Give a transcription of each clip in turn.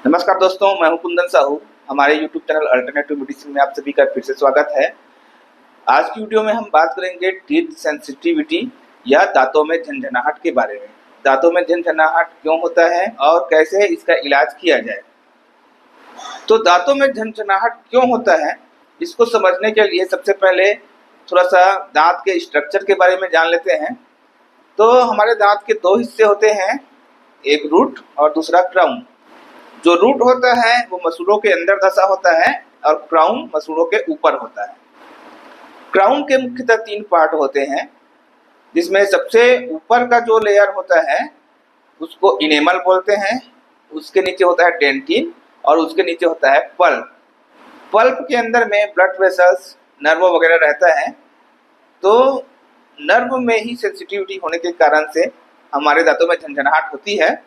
नमस्कार दोस्तों, मैं हूं कुंदन साहू। हमारे YouTube चैनल अल्टरनेटिव मेडिसिन में आप सभी का फिर से स्वागत है। आज की वीडियो में हम बात करेंगे टीथ सेंसिटिविटी या दांतों में झनझनाहट के बारे में। दांतों में झनझनाहट क्यों होता है और कैसे इसका इलाज किया जाए। तो दांतों में झनझनाहट क्यों होता है, इसको समझने के लिए सबसे पहले थोड़ा सा दांत के स्ट्रक्चर के बारे में जान लेते हैं। तो हमारे दांत के दो हिस्से होते हैं, एक रूट और दूसरा क्राउन। जो रूट होता है वो मसूड़ों के अंदर धंसा होता है और क्राउन मसूड़ों के ऊपर होता है। क्राउन के मुख्यतः तीन पार्ट होते हैं, जिसमें सबसे ऊपर का जो लेयर होता है उसको इनेमल बोलते हैं, उसके नीचे होता है डेंटिन और उसके नीचे होता है पल्प। पल्प के अंदर में ब्लड वेसल्स, नर्व वगैरह रहता है। तो नर्व में ही सेंसिटिविटी होने के कारण से हमारे दांतों में झनझनाहट होती है।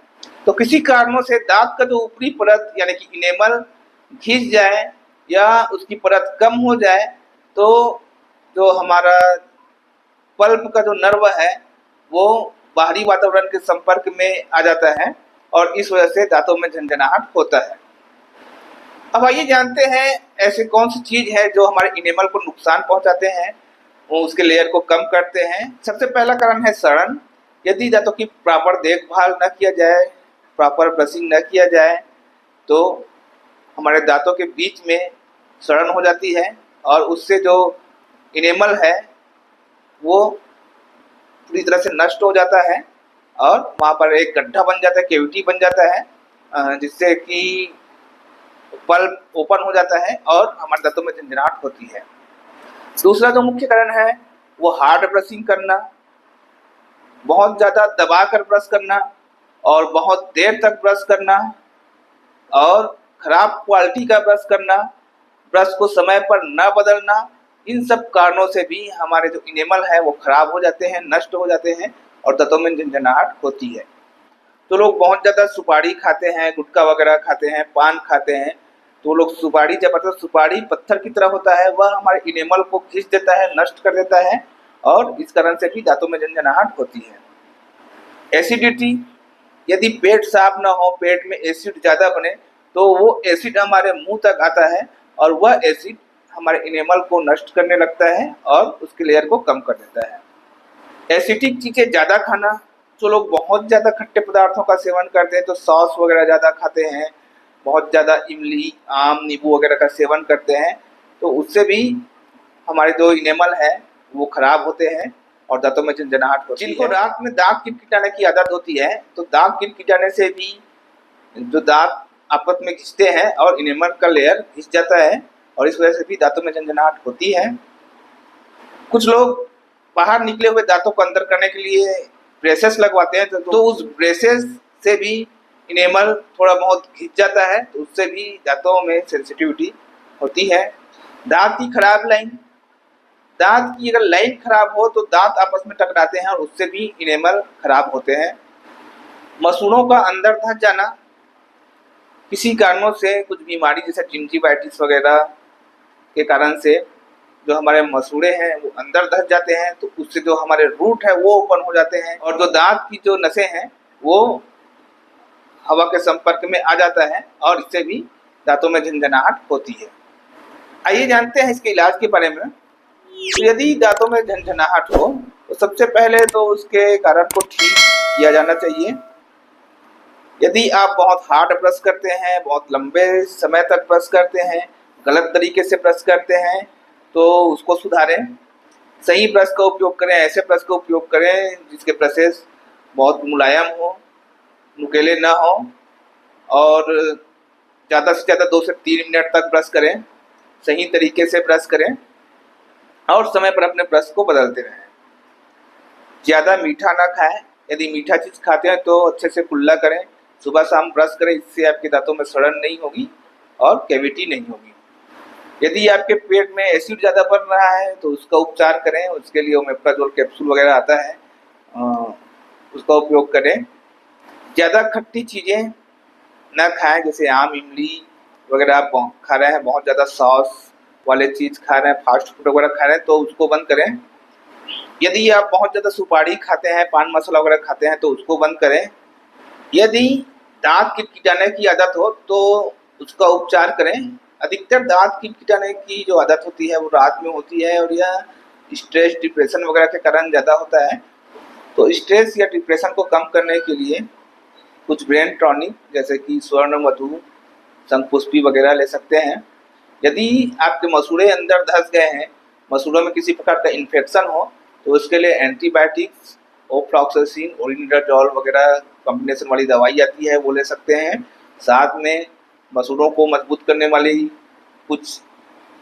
तो किसी कारणों से दांत का जो ऊपरी परत यानी कि इनेमल घिस जाए या उसकी परत कम हो जाए तो जो हमारा पल्प का जो नर्व है वो बाहरी वातावरण के संपर्क में आ जाता है और इस वजह से दांतों में झनझनाहट होता है। अब आइए जानते हैं ऐसे कौन सी चीज है जो हमारे इनेमल को नुकसान पहुंचाते हैं, वो उसके लेयर को कम करते हैं। सबसे पहला कारण है सड़न। यदि दांतों की प्रॉपर देखभाल न किया जाए, प्रॉपर ब्रशिंग न किया जाए, तो हमारे दांतों के बीच में सड़न हो जाती है और उससे जो इनेमल है वो पूरी तरह से नष्ट हो जाता है और वहाँ पर एक गड्ढा बन जाता है, कैविटी बन जाता है, जिससे कि पल्प ओपन हो जाता है और हमारे दांतों में झंझनाहट होती है। दूसरा जो मुख्य कारण है वो हार्ड ब्रशिंग करना, बहुत ज़्यादा दबा कर ब्रश करना और बहुत देर तक ब्रश करना और खराब क्वालिटी का ब्रश करना, ब्रश को समय पर न बदलना। इन सब कारणों से भी हमारे जो इनेमल है वो खराब हो जाते हैं, नष्ट हो जाते हैं और दांतों में झंझनाहट होती है। तो लोग बहुत ज़्यादा सुपारी खाते हैं, गुटखा वगैरह खाते हैं, पान खाते हैं, तो लोग सुपारी जबरदस्त सुपारी पत्थर की तरह होता है, वह हमारे इनेमल को खींच देता है, नष्ट कर देता है और इस कारण से भी दांतों में झंझनाहट होती है। एसिडिटी, यदि पेट साफ ना हो, पेट में एसिड ज़्यादा बने तो वो एसिड हमारे मुंह तक आता है और वह एसिड हमारे इनेमल को नष्ट करने लगता है और उसके लेयर को कम कर देता है। एसिडिक चीज़ें ज़्यादा खाना, जो लोग बहुत ज़्यादा खट्टे पदार्थों का सेवन करते हैं तो सॉस वगैरह ज़्यादा खाते हैं, बहुत ज़्यादा इमली, आम, नींबू वगैरह का सेवन करते हैं, तो उससे भी हमारे जो इनेमल है वो खराब होते हैं और दांतों में झंझनाहट होती है। जिनको रात में दांत किटकिटाने की आदत होती है तो दांत किटकिटाने से भी जो दांत आपस में घिसते हैं और इनेमल का लेयर घिस जाता है और इस वजह से भी दांतों में झंझनाहट होती है। कुछ लोग बाहर निकले हुए दांतों को अंदर करने के लिए ब्रेसेस लगवाते हैं, तो उस ब्रेसेस से भी इनेमल थोड़ा बहुत घिस जाता है, तो उससे भी दांतों में सेंसिटिविटी होती है। दांत की खराब लाइन, दांत की अगर लाइन खराब हो तो दांत आपस में टकराते हैं और उससे भी इनेमल खराब होते हैं। मसूड़ों का अंदर धंस जाना, किसी कारणों से कुछ बीमारी जैसे जिंजीवाइटिस वगैरह के कारण से जो हमारे मसूड़े हैं वो अंदर धंस जाते हैं, तो उससे जो हमारे रूट है वो ओपन हो जाते हैं और जो दांत की जो नसें हैं वो हवा के संपर्क में आ जाता है और इससे भी दांतों में झंझनाहट होती है। आइए जानते हैं इसके इलाज के बारे में। तो यदि दांतों में झंझनाहट हो तो सबसे पहले तो उसके कारण को ठीक किया जाना चाहिए। यदि आप बहुत हार्ड ब्रश करते हैं, बहुत लंबे समय तक ब्रश करते हैं, गलत तरीके से ब्रश करते हैं, तो उसको सुधारें। सही ब्रश का उपयोग करें, ऐसे ब्रश का उपयोग करें जिसके ब्रशेस बहुत मुलायम हो, नुकीले ना हो और ज़्यादा से ज़्यादा 2 से 3 मिनट तक ब्रश करें। सही तरीके से ब्रश करें और समय पर अपने ब्रश को बदलते रहें। ज़्यादा मीठा ना खाएं, यदि मीठा चीज़ खाते हैं तो अच्छे से कुल्ला करें, सुबह शाम ब्रश करें, इससे आपके दांतों में सड़न नहीं होगी और कैविटी नहीं होगी। यदि आपके पेट में एसिड ज़्यादा बन रहा है तो उसका उपचार करें, उसके लिए ओमेप्राजोल कैप्सूल वगैरह आता है, उसका उपयोग करें। ज़्यादा खट्टी चीज़ें ना खाएं, जैसे आम, इमली वगैरह आप खा रहे हैं, बहुत ज़्यादा सॉस वाले चीज़ खा रहे हैं, फास्ट फूड वगैरह खा रहे हैं तो उसको बंद करें। यदि आप बहुत ज़्यादा सुपारी खाते हैं, पान मसाला वगैरह खाते हैं तो उसको बंद करें। यदि दांत किटकिटाने की आदत हो तो उसका उपचार करें। अधिकतर दांत किटकिटाने की जो आदत होती है वो रात में होती है और यह स्ट्रेस, डिप्रेशन वगैरह के कारण ज़्यादा होता है। तो स्ट्रेस या डिप्रेशन को कम करने के लिए कुछ ब्रेन टॉनिक जैसे कि स्वर्ण मधु, शंखपुष्पी वगैरह ले सकते हैं। यदि आपके मसूड़े अंदर धंस गए हैं, मसूड़ों में किसी प्रकार का इन्फेक्शन हो, तो उसके लिए एंटीबायोटिक्स, ओफ्लॉक्सासिन, ओरिनिडाजोल वगैरह कॉम्बिनेशन वाली दवाई आती है, वो ले सकते हैं। साथ में मसूड़ों को मजबूत करने वाली कुछ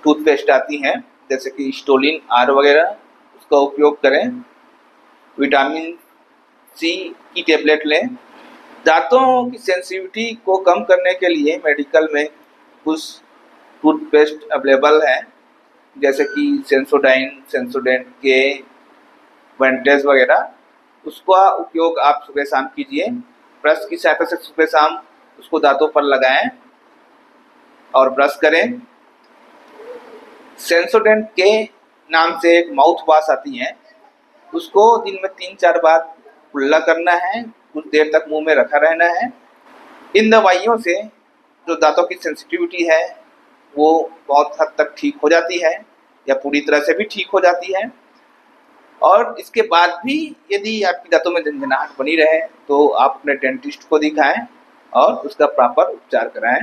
टूथपेस्ट आती हैं जैसे कि स्टोलिन आर वगैरह, उसका उपयोग करें। विटामिन सी की टेबलेट लें। दांतों की सेंसिटिविटी को कम करने के लिए मेडिकल में कुछ टूथपेस्ट अवेलेबल है जैसे कि सेंसोडाइन, सेंसोडेंट के, वेंटेज वगैरह। उसका उपयोग आप सुबह शाम कीजिए। ब्रश की सहायता से सुबह शाम उसको दांतों पर लगाएं और ब्रश करें। सेंसोडेंट के नाम से एक माउथ वॉश आती है, उसको दिन में 3-4 बार कुल्ला करना है, कुछ देर तक मुंह में रखा रहना है। इन दवाइयों से जो दांतों की सेंसिटिविटी है वो बहुत हद तक ठीक हो जाती है या पूरी तरह से भी ठीक हो जाती है। और इसके बाद भी यदि आपकी दांतों में झनझनाहट बनी रहे तो आप अपने डेंटिस्ट को दिखाएं और उसका प्रॉपर उपचार कराएं।